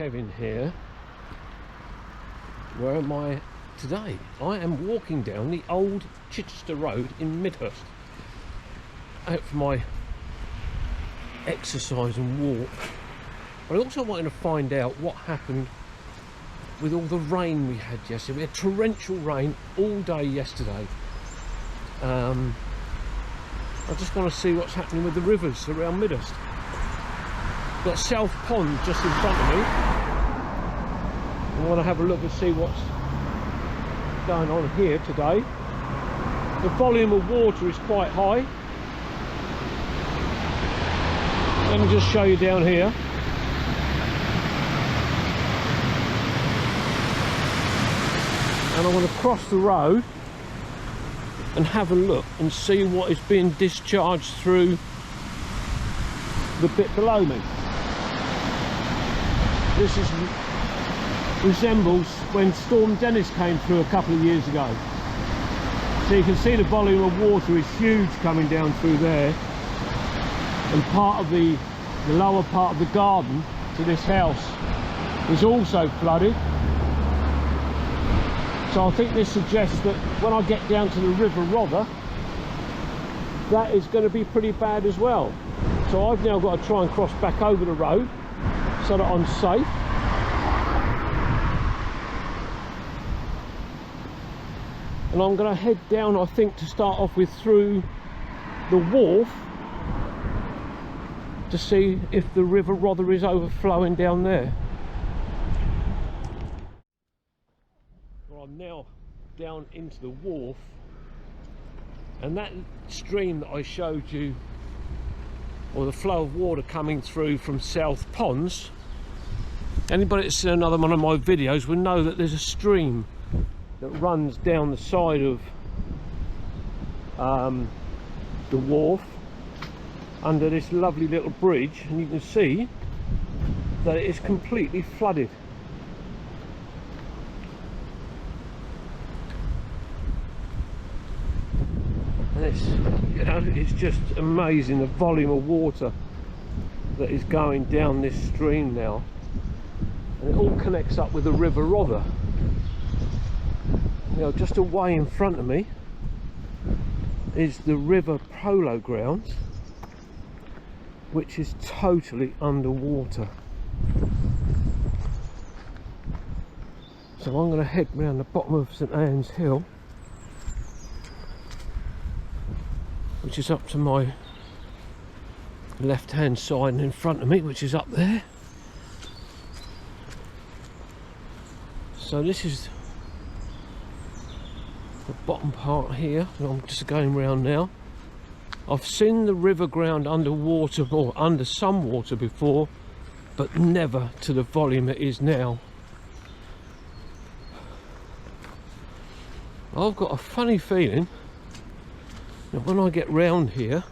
Kevin here. Where am I today? I am walking down the old Chichester Road in Midhurst, out for my exercise and walk. But I also wanted to find out what happened with all the rain we had yesterday. We had torrential rain all day yesterday. I just want to see what's happening with the rivers around Midhurst. Got South Pond just in front of me. I want to have a look and see what's going on here today. The volume of water is quite high. Let me just show you down here. And I want to cross the road and have a look and see what is being discharged through the bit below me. This resembles when Storm Dennis came through a couple of years ago. So you can see the volume of water is huge coming down through there, and part of the lower part of the garden to this house is also flooded. So I think this suggests that when I get down to the River Rother, that is going to be pretty bad as well. So I've now got to try and cross back over the road so that I'm safe. And I'm going to head down, I think, to start off with through the wharf to see if the River Rother is overflowing down there. Well, I'm now down into the wharf, and that stream that I showed you, or the flow of water coming through from South Ponds, anybody that's seen another one of my videos will know that there's a stream that runs down the side of the wharf under this lovely little bridge, and you can see that it is completely flooded. And it's, you know, it's just amazing the volume of water that is going down this stream now, and it all connects up with the River Rother. You know, just away in front of me is the river polo grounds, which is totally underwater. So I'm going to head round the bottom of St Anne's Hill, which is up to my left hand side, and in front of me, which is up there. So this is the bottom part here. I'm just going round now. I've seen the river ground underwater, or under some water before, but never to the volume it is now. I've got a funny feeling that when I get round here,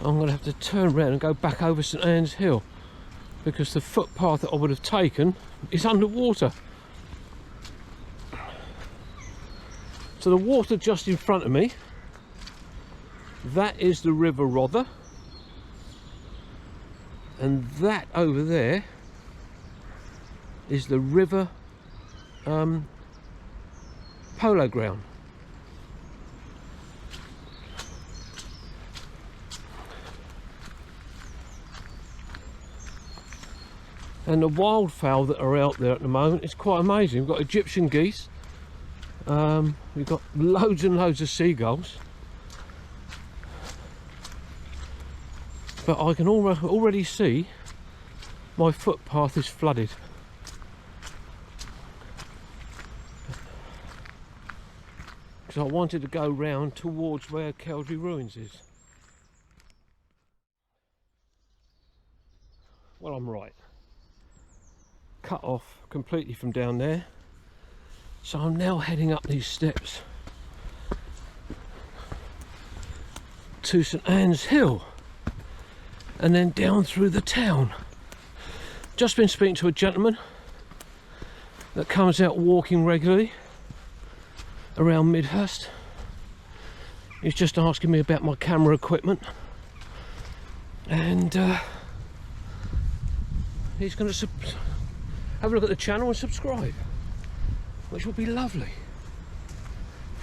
I'm going to have to turn around and go back over St Anne's Hill, because the footpath that I would have taken is underwater. So the water just in front of me, that is the River Rother, and that over there is the river polo ground. And the wildfowl that are out there at the moment is quite amazing. We've got Egyptian geese, we've got loads and loads of seagulls, but I can already see my footpath is flooded. Because I wanted to go round towards where Keldry Ruins is. Well, I'm right. Cut off completely from down there. So I'm now heading up these steps to St Anne's Hill, and then down through the town. Just been speaking to a gentleman that comes out walking regularly around Midhurst. He's just asking me about my camera equipment, and he's going to have a look at the channel and subscribe, which would be lovely.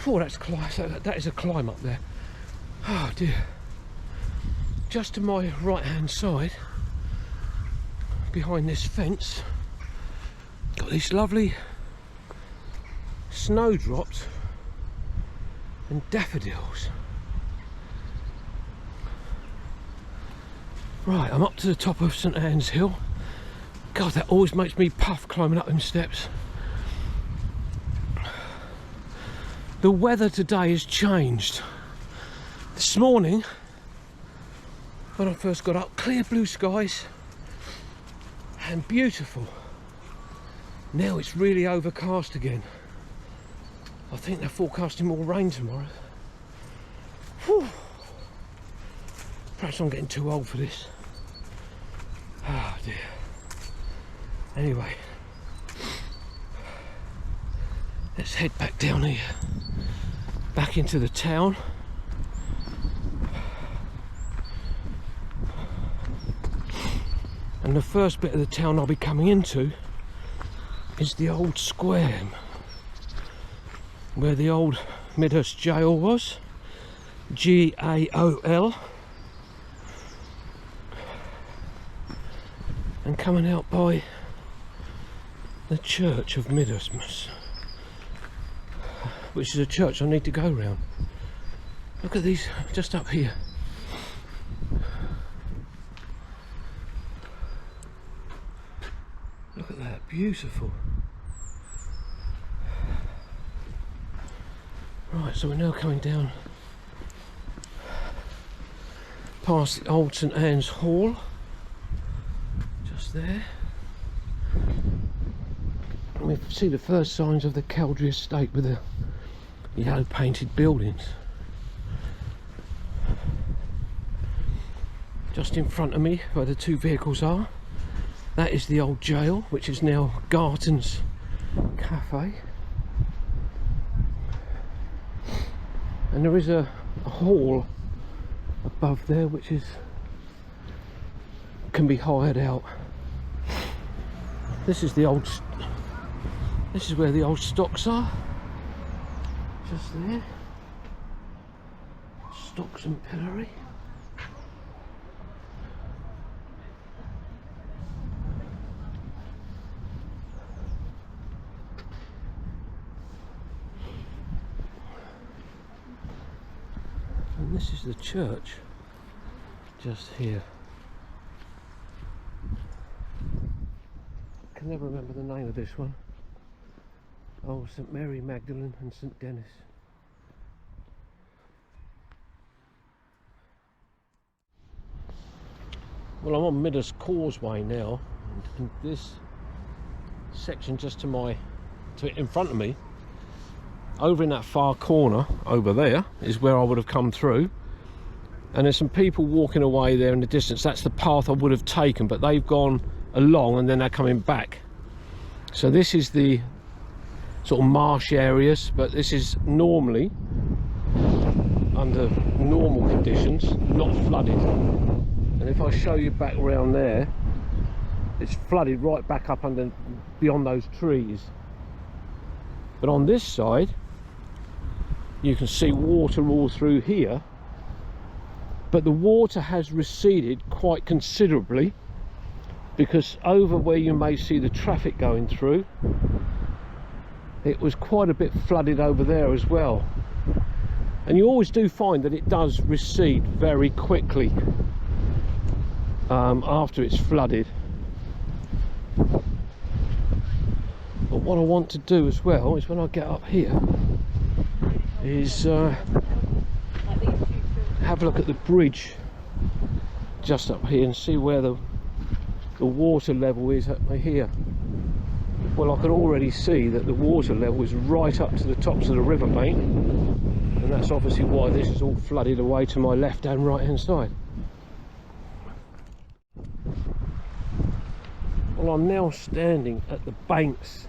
Oh, that is a climb up there. Oh dear. Just to my right hand side, behind this fence, got these lovely snowdrops and daffodils. Right, I'm up to the top of St Anne's Hill. God, that always makes me puff climbing up them steps. The weather today has changed. This morning, when I first got up, clear blue skies and beautiful. Now it's really overcast again. I think they're forecasting more rain tomorrow. Whew. Perhaps I'm getting too old for this. Oh dear. Anyway, let's head back down here, back into the town. And the first bit of the town I'll be coming into is the old square where the old Midhurst jail was, G-A-O-L. And coming out by the church of Midhurst, which is a church I need to go round. Look at these just up here. Look at that, beautiful. Right, so we're now coming down past the old St Anne's Hall, just there. And we see the first signs of the Caldry estate with the yellow painted buildings. Just in front of me, where the two vehicles are, that is the old jail, which is now Garton's Cafe. And there is a hall above there which can be hired out. This is where the old stocks are, just there. Stocks and pillory. And this is the church just here. I can never remember the name of this one. Oh, St Mary Magdalene and St Denis. Well, I'm on Midhurst Causeway now, and this section just in front of me, over in that far corner over there, is where I would have come through. And there's some people walking away there in the distance. That's the path I would have taken, but they've gone along and then they're coming back. So this is the sort of marsh areas, but this is normally, under normal conditions, not flooded. And if I show you back around there, it's flooded right back up under, beyond those trees. But on this side, you can see water all through here, but the water has receded quite considerably, because over where you may see the traffic going through, it was quite a bit flooded over there as well. And you always do find that it does recede very quickly after it's flooded. But what I want to do as well is, when I get up here, is have a look at the bridge just up here and see where the water level is up here. Well, I can already see that the water level is right up to the tops of the riverbank, and that's obviously why this is all flooded away to my left and right hand side. Well, I'm now standing at the banks,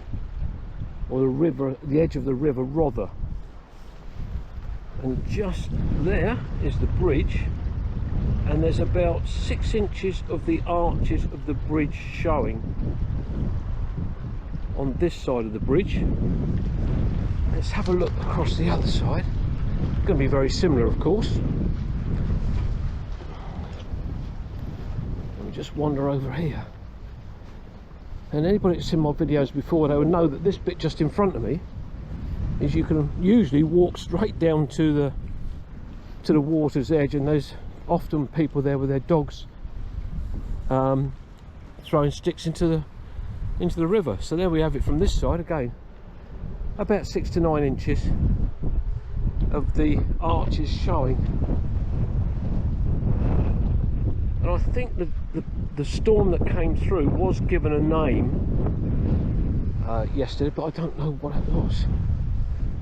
or the river, the edge of the river Rother, and just there is the bridge, and there's about 6 inches of the arches of the bridge showing. on this side of the bridge. Let's have a look across the other side. It's going to be very similar, of course. Let me just wander over here. And anybody that's seen my videos before, they would know that this bit just in front of me is you can usually walk straight down to the water's edge, and there's often people there with their dogs throwing sticks into the river. So there we have it from this side again. About 6 to 9 inches of the arches showing. And I think the storm that came through was given a name yesterday, but I don't know what it was.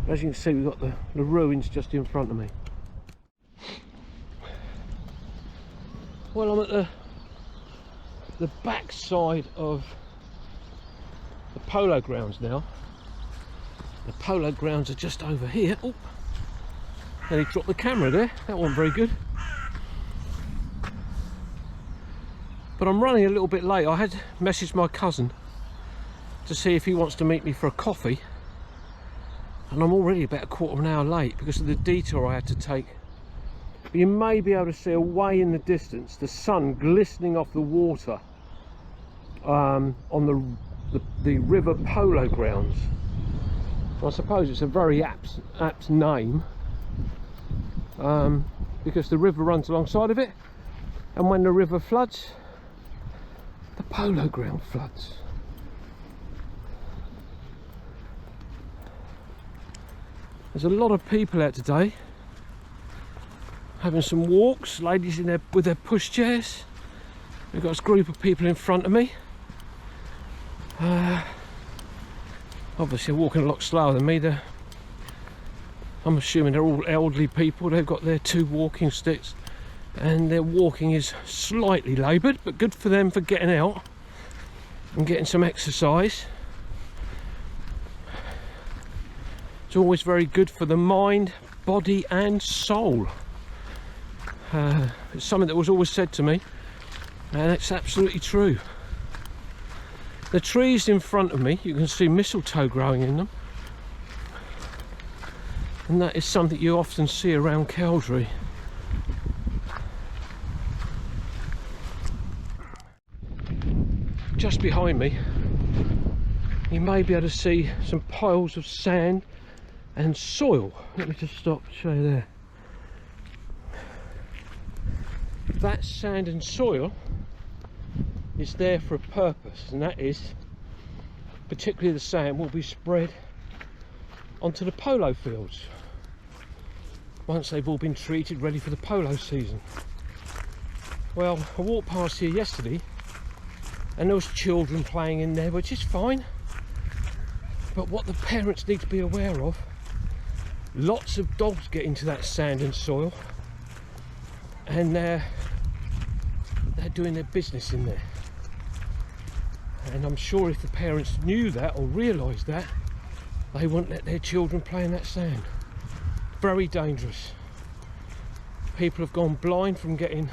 As you can see, we've got the ruins just in front of me. Well, I'm at the back side of the polo grounds now. The polo grounds are just over here. Oh, and he dropped the camera there. That wasn't very good. But I'm running a little bit late. I had messaged my cousin to see if he wants to meet me for a coffee, and I'm already about a quarter of an hour late because of the detour I had to take. But you may be able to see away in the distance the sun glistening off the water on the river polo grounds. I suppose it's a very apt name because the river runs alongside of it, and when the river floods, the polo ground floods. There's a lot of people out today having some walks, ladies in with their pushchairs. We've got a group of people in front of me. Obviously walking a lot slower than me. I'm assuming they're all elderly people. They've got their 2 walking sticks and their walking is slightly laboured, but good for them for getting out and getting some exercise. It's always very good for the mind, body and soul. It's something that was always said to me, and it's absolutely true. The trees in front of me, you can see mistletoe growing in them, and that is something you often see around Cowdrey. Just behind me you may be able to see some piles of sand and soil. Let me just stop and show you there. That sand and soil is there for a purpose, and that is, particularly the sand will be spread onto the polo fields once they've all been treated, ready for the polo season. Well, I walked past here yesterday and there was children playing in there, which is fine, but what the parents need to be aware of, lots of dogs get into that sand and soil and they're doing their business in there. And I'm sure if the parents knew that or realised that, they wouldn't let their children play in that sand. Very dangerous. People have gone blind from getting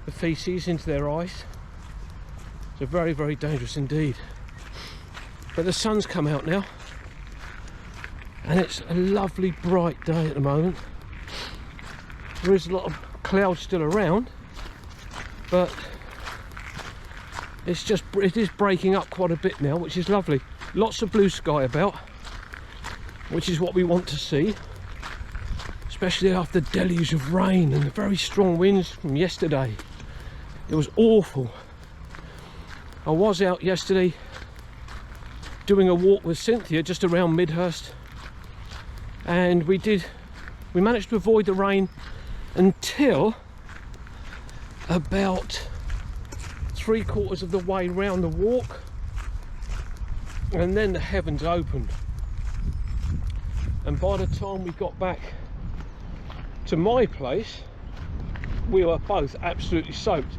the faeces into their eyes. So very, very dangerous indeed. But the sun's come out now and it's a lovely bright day at the moment. There is a lot of clouds still around, but it is breaking up quite a bit now, which is lovely. Lots of blue sky about, which is what we want to see, especially after the deluge of rain and the very strong winds from yesterday. It was awful. I was out yesterday doing a walk with Cynthia just around Midhurst, and we managed to avoid the rain until about 3/4 of the way round the walk, and then the heavens opened, and by the time we got back to my place we were both absolutely soaked.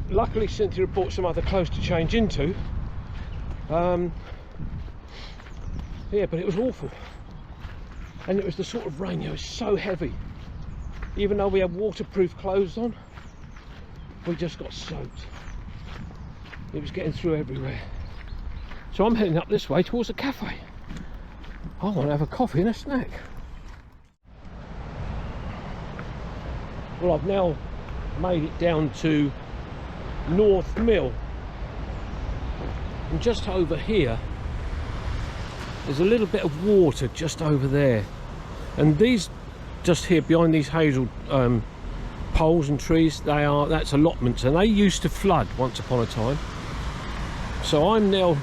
Luckily Cynthia had bought some other clothes to change into. Yeah, but it was awful, and it was the sort of rain, it was so heavy, even though we had waterproof clothes on, we just got soaked. It was getting through everywhere. So I'm heading up this way towards the cafe. I want to have a coffee and a snack. Well, I've now made it down to North Mill, and just over here there's a little bit of water just over there, and these just here behind these hazel poles and trees, that's allotments, and they used to flood once upon a time. So I'm now,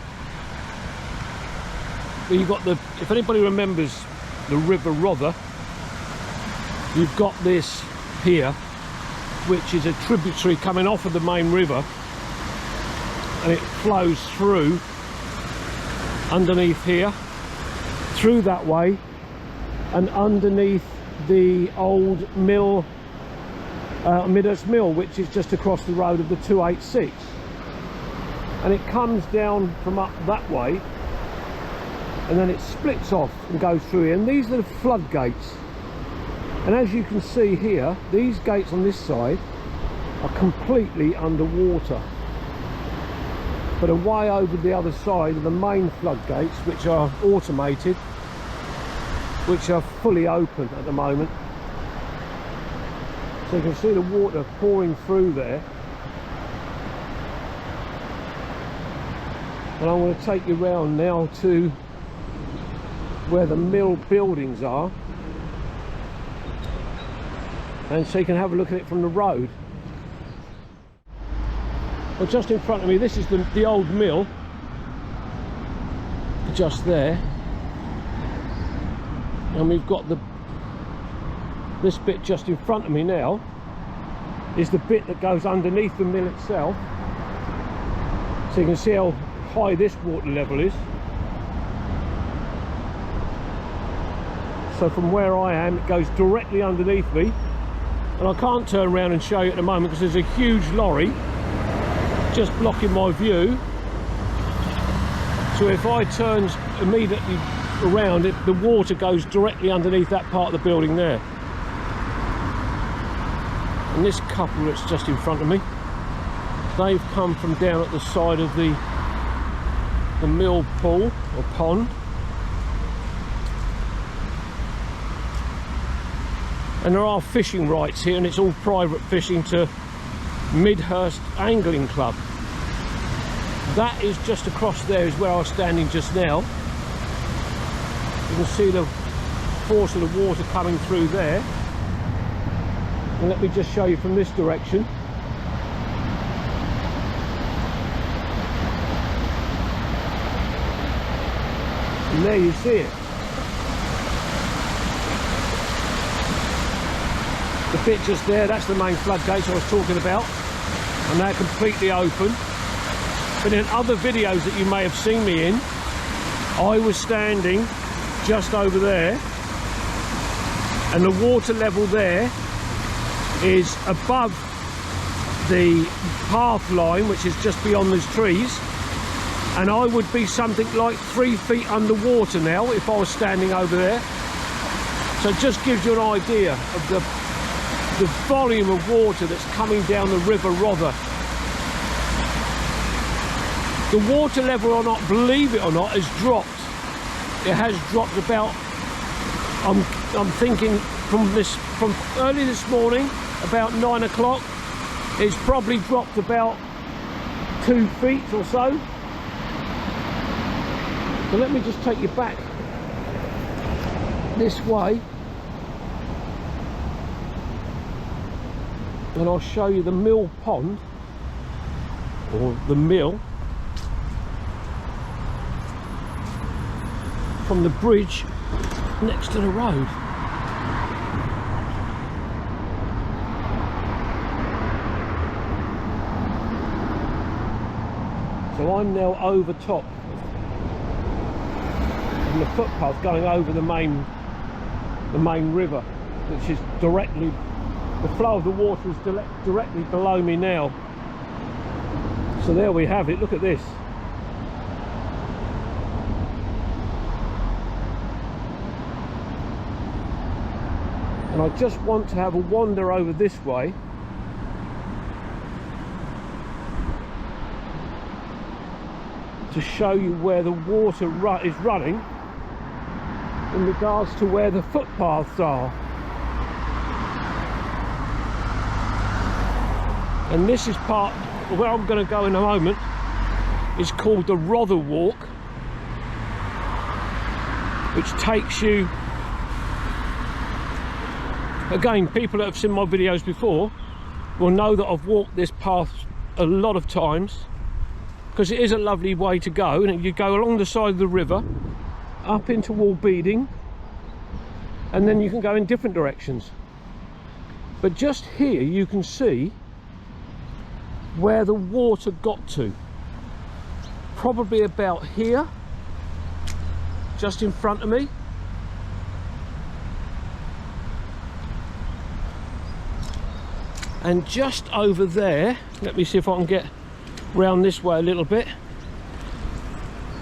well, you've got the, if anybody remembers the River Rother, you've got this here, which is a tributary coming off of the main river, and it flows through underneath here, through that way, and underneath the old mill, Midhurst Mill, which is just across the road of the 286, and it comes down from up that way, and then it splits off and goes through here, and these are the floodgates. And as you can see here, these gates on this side are completely underwater, but away over the other side are the main floodgates, which are automated, which are fully open at the moment. So you can see the water pouring through there. And I want to take you round now to where the mill buildings are, and so you can have a look at it from the road. Well, just in front of me, this is the old mill, just there, and we've got this bit just in front of me now is the bit that goes underneath the mill itself, so you can see how high this water level is. So from where I am, it goes directly underneath me, and I can't turn around and show you at the moment because there's a huge lorry just blocking my view. So if I turn immediately around, the water goes directly underneath that part of the building there. And this couple that's just in front of me, they've come from down at the side of the mill pool or pond, and there are fishing rights here, and it's all private fishing to Midhurst Angling Club. That is just across there, is where I was standing just now. You can see the force of the water coming through there, and let me just show you from this direction. And there you see it. The bit just there, that's the main floodgates I was talking about, and they're completely open. But in other videos that you may have seen me in, I was standing just over there, and the water level there is above the path line, which is just beyond those trees, and I would be something like 3 feet underwater now if I was standing over there. So it just gives you an idea of the volume of water that's coming down the River Rother. The water level, or not, believe it or not, has dropped. It has dropped about, I'm thinking from early this morning, about 9 o'clock, it's probably dropped about 2 feet or so. So let me just take you back this way, and I'll show you the mill pond, or the mill, from the bridge next to the road. So I'm now over top of the footpath going over the main river, which is directly, the flow of the water is directly below me now. So there we have it, look at this. And I just want to have a wander over this way. to show you where the water is running in regards to where the footpaths are. And this is part where I'm going to go in a moment. Is called the Rother Walk, which takes you, again, people that have seen my videos before will know that I've walked this path a lot of times, because it is a lovely way to go. And you go along the side of the river up into Walbeeding, and then you can go in different directions. But just here you can see where the water got to, probably about here, just in front of me. And just over there, let me see if I can get round this way a little bit,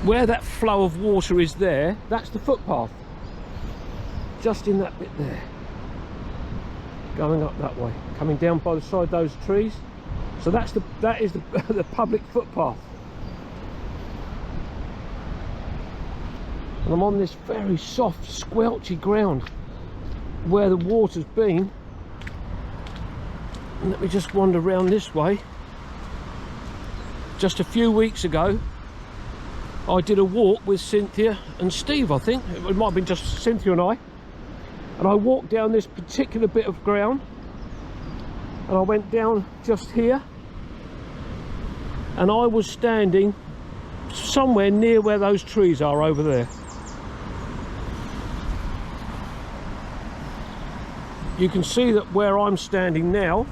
where that flow of water is there, that's the footpath, just in that bit there, going up that way, coming down by the side of those trees. So that is the public footpath. And I'm on this very soft, squelchy ground where the water's been. And let me just wander around this way. Just a few weeks ago, I did a walk with Cynthia and Steve, I think. It might have been just Cynthia and I. And I walked down this particular bit of ground. And I went down just here. And I was standing somewhere near where those trees are over there. You can see that where I'm standing now,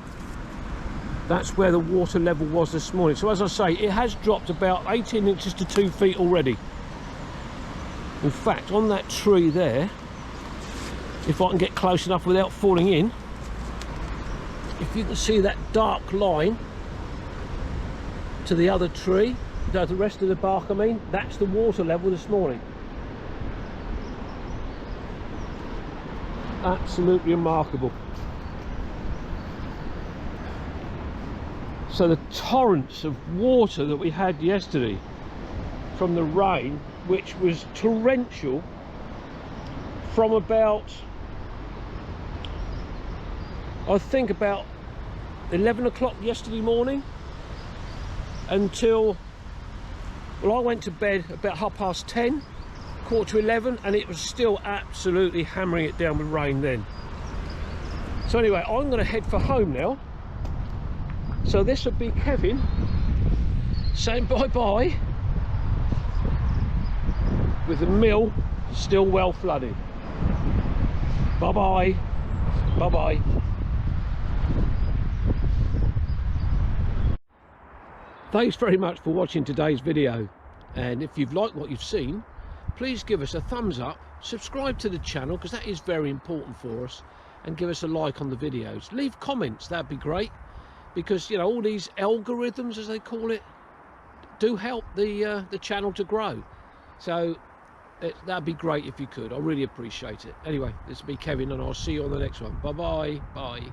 that's where the water level was this morning. So as I say, it has dropped about 18 inches to 2 feet already. In fact, on that tree there, if I can get close enough without falling in, if you can see that dark line to the other tree, the rest of the bark I mean, that's the water level this morning. Absolutely remarkable. So the torrents of water that we had yesterday from the rain, which was torrential from about, I think about 11 o'clock yesterday morning until, well, I went to bed about 10:30, quarter to 11, and it was still absolutely hammering it down with rain then. So anyway, I'm going to head for home now. So this would be Kevin saying bye-bye, with the mill still well flooded. Bye-bye. Bye-bye. Thanks very much for watching today's video, and if you've liked what you've seen, please give us a thumbs up, subscribe to the channel because that is very important for us, and give us a like on the videos. Leave comments, that'd be great, because you know, all these algorithms, as they call it, do help the channel to grow. So that'd be great if you could. I really appreciate it. Anyway, this will be Kevin, and I'll see you on the next one. Bye bye. Bye.